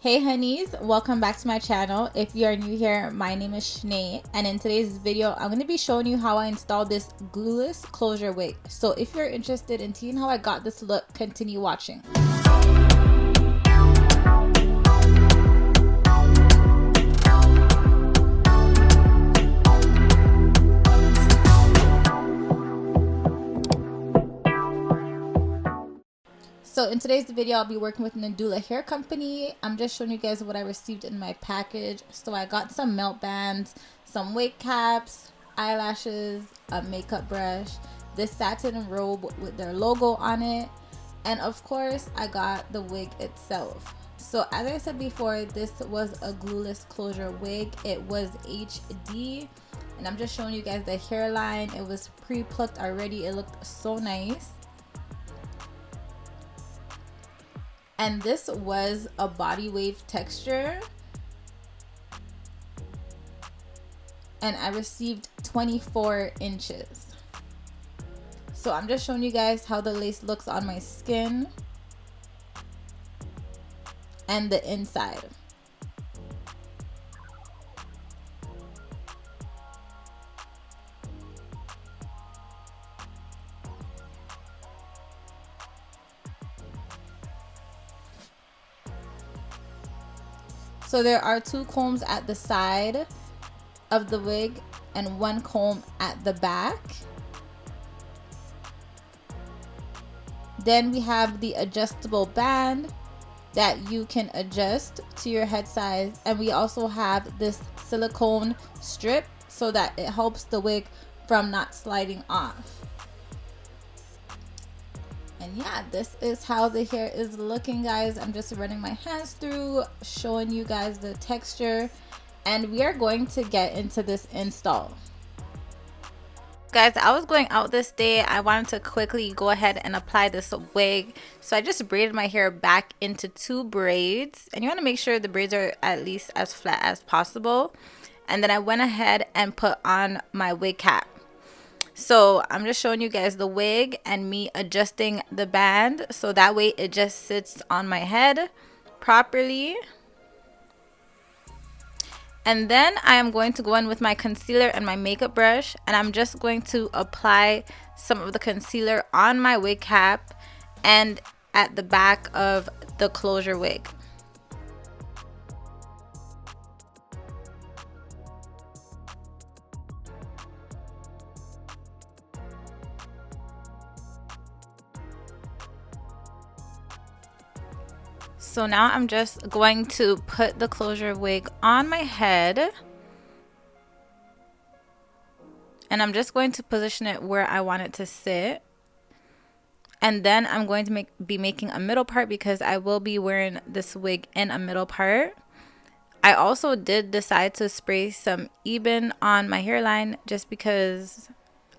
Hey honeys, welcome back to my channel. If you are new here, my name is Shanae, and in today's video I'm going to be showing you how I installed this glueless closure wig. So if you're interested in seeing how I got this look, continue watching. So in today's video, I'll be working with Nadula Hair Company. I'm just showing you guys what I received in my package. So I got some melt bands, some wig caps, eyelashes, a makeup brush, this satin robe with their logo on it, and of course I got the wig itself. So as I said before, this was a glueless closure wig. It was HD, and I'm just showing you guys the hairline. It was pre-plucked already. It looked so nice. And this was a body wave texture, and I received 24 inches. So I'm just showing you guys how the lace looks on my skin and the inside. So there are two combs at the side of the wig and one comb at the back. Then we have the adjustable band that you can adjust to your head size, and we also have this silicone strip so that it helps the wig from not sliding off. And yeah, this is how the hair is looking, guys. I'm just running my hands through, showing you guys the texture, and we are going to get into this install. Guys, I was going out this day. I wanted to quickly go ahead and apply this wig, so I just braided my hair back into 2 braids, and you want to make sure the braids are at least as flat as possible. And then I went ahead and put on my wig cap. So I'm just showing you guys the wig and me adjusting the band so that way it just sits on my head properly. And then I am going to go in with my concealer and my makeup brush, and I'm just going to apply some of the concealer on my wig cap and at the back of the closure wig. So now I'm just going to put the closure wig on my head, and I'm just going to position it where I want it to sit. And then I'm going to be making a middle part because I will be wearing this wig in a middle part. I also did decide to spray some Ebin on my hairline just because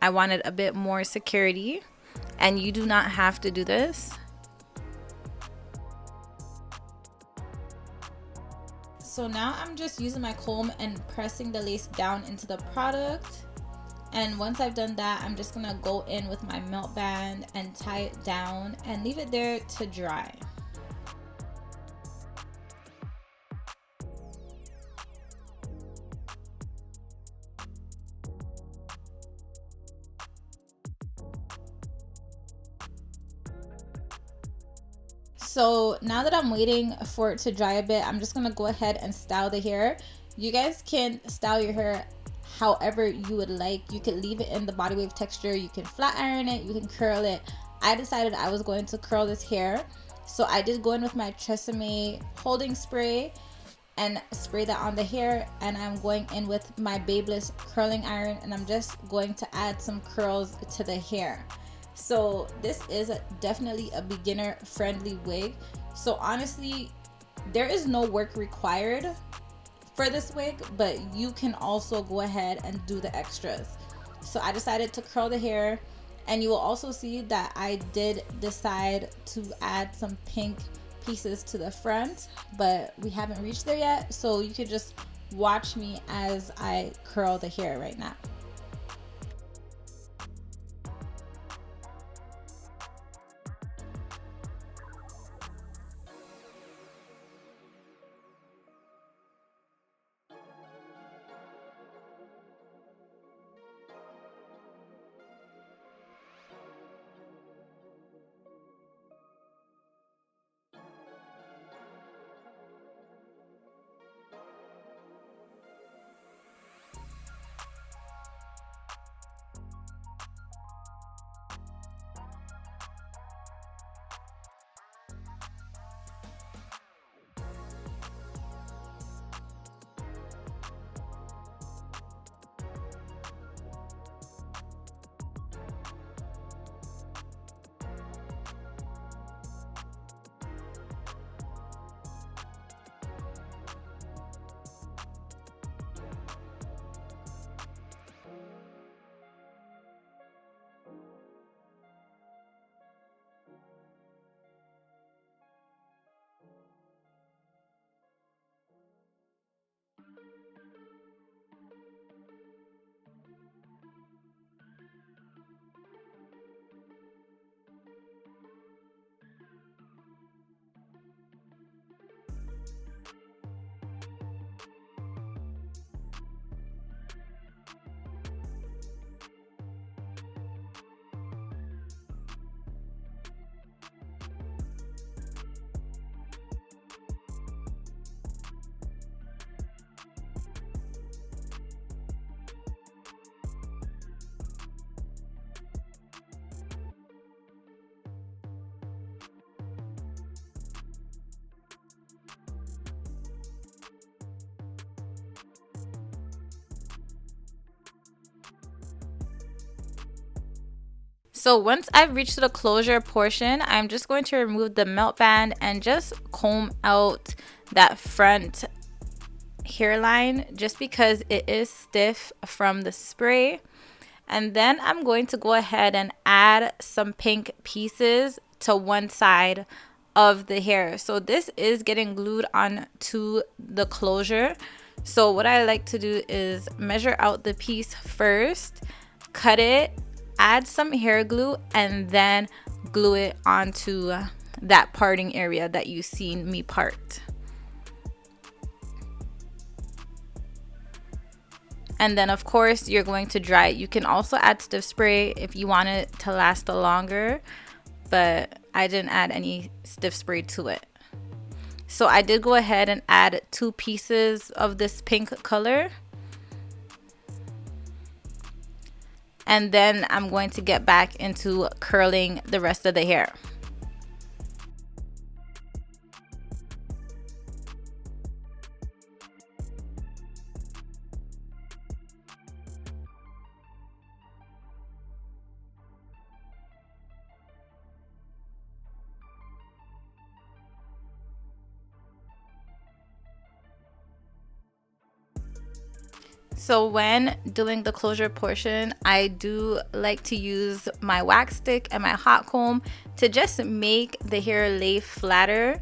I wanted a bit more security, and you do not have to do this. So now I'm just using my comb and pressing the lace down into the product. And once I've done that, I'm just gonna go in with my melt band and tie it down and leave it there to dry. So now that I'm waiting for it to dry a bit, I'm just gonna go ahead and style the hair. You guys can style your hair however you would like. You could leave it in the body wave texture, you can flat iron it, you can curl it. I decided I was going to curl this hair, so I did go in with my Tresemme holding spray and spray that on the hair, and I'm going in with my Babeless curling iron, and I'm just going to add some curls to the hair. So this is definitely a beginner friendly wig. So honestly, there is no work required for this wig, but you can also go ahead and do the extras. So I decided to curl the hair, and you will also see that I did decide to add some pink pieces to the front, but we haven't reached there yet, so you could just watch me as I curl the hair right now. So once I've reached the closure portion, I'm just going to remove the melt band and just comb out that front hairline just because it is stiff from the spray. And then I'm going to go ahead and add some pink pieces to one side of the hair. So this is getting glued on to the closure. So what I like to do is measure out the piece first, cut it, add some hair glue, and then glue it onto that parting area that you've seen me part. And then of course you're going to dry it. You can also add stiff spray if you want it to last longer, but I didn't add any stiff spray to it. So I did go ahead and add 2 pieces of this pink color. And then I'm going to get back into curling the rest of the hair. So when doing the closure portion, I do like to use my wax stick and my hot comb to just make the hair lay flatter.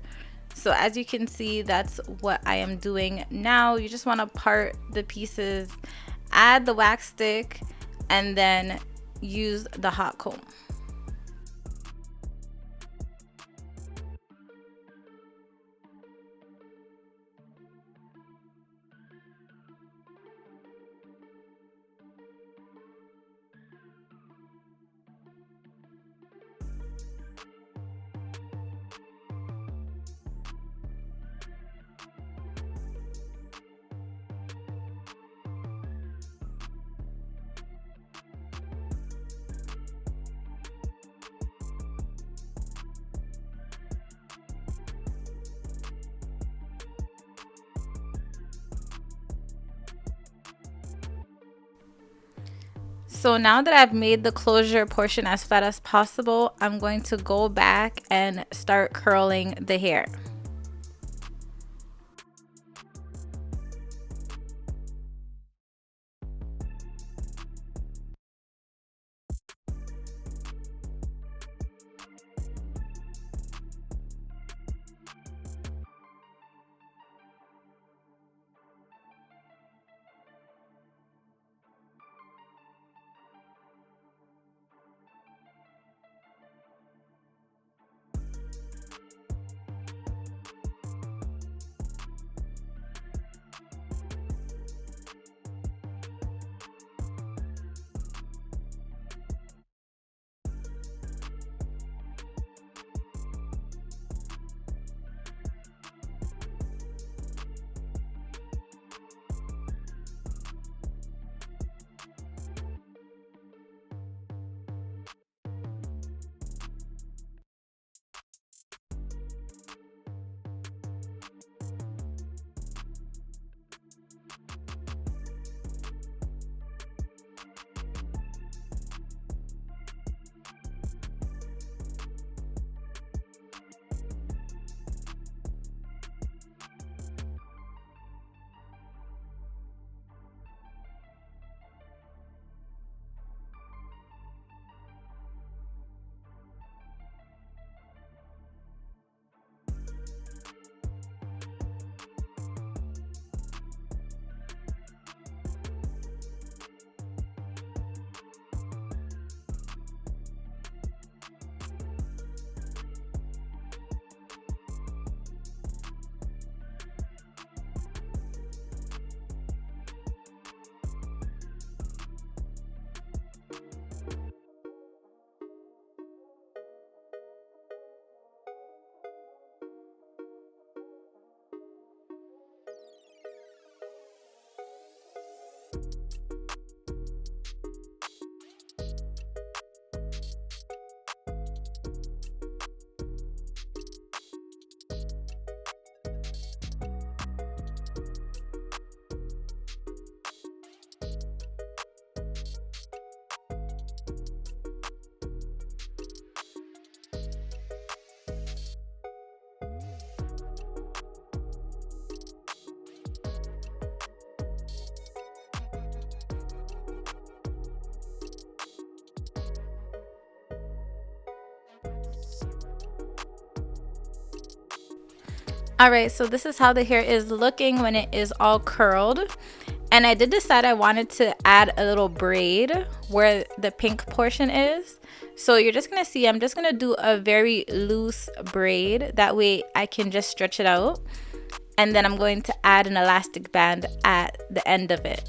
So as you can see, that's what I am doing now. You just want to part the pieces, add the wax stick, and then use the hot comb. So now that I've made the closure portion as flat as possible, I'm going to go back and start curling the hair. Alright, so this is how the hair is looking when it is all curled. And I did decide I wanted to add a little braid where the pink portion is. So you're just going to see, I'm just going to do a very loose braid. That way I can just stretch it out. And then I'm going to add an elastic band at the end of it.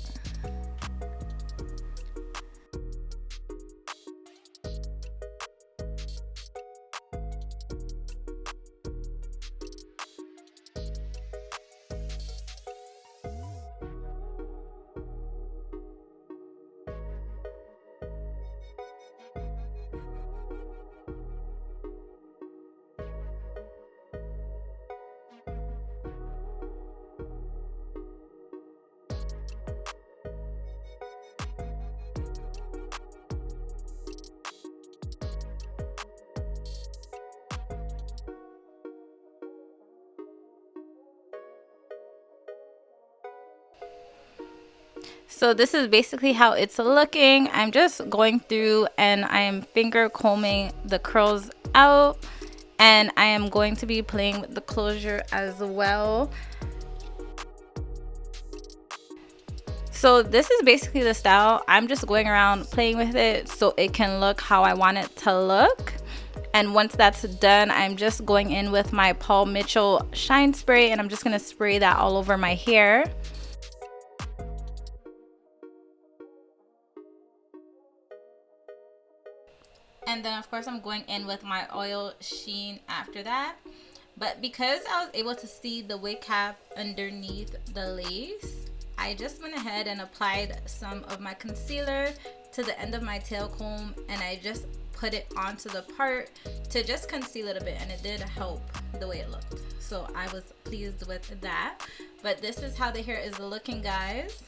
So this is basically how it's looking. I'm just going through and I am finger combing the curls out, and I am going to be playing with the closure as well. So this is basically the style. I'm just going around playing with it so it can look how I want it to look. And once that's done, I'm just going in with my Paul Mitchell Shine Spray, and I'm just going to spray that all over my hair. And then of course I'm going in with my oil sheen after that. But because I was able to see the wig cap underneath the lace, I just went ahead and applied some of my concealer to the end of my tail comb, and I just put it onto the part to just conceal it a bit, and it did help the way it looked. So I was pleased with that. But this is how the hair is looking, guys.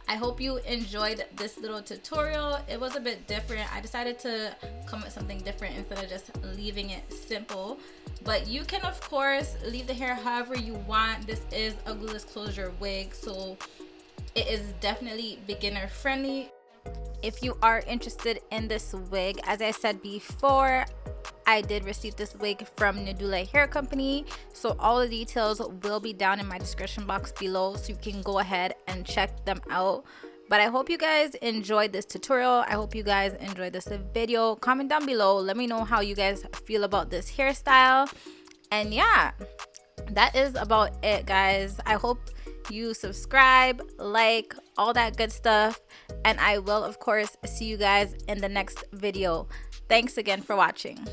I hope you enjoyed this little tutorial. It was a bit different. I decided to come with something different instead of just leaving it simple. But you can of course leave the hair however you want. This is a glueless closure wig, so it is definitely beginner friendly. If you are interested in this wig, as I said before, I did receive this wig from Nadula Hair Company, so all the details will be down in my description box below, so you can go ahead and check them out. But I hope you guys enjoyed this tutorial. I hope you guys enjoyed this video. Comment down below, let me know how you guys feel about this hairstyle. And yeah, that is about it, guys. I hope you subscribe, like, all that good stuff, and I will of course see you guys in the next video. Thanks again for watching.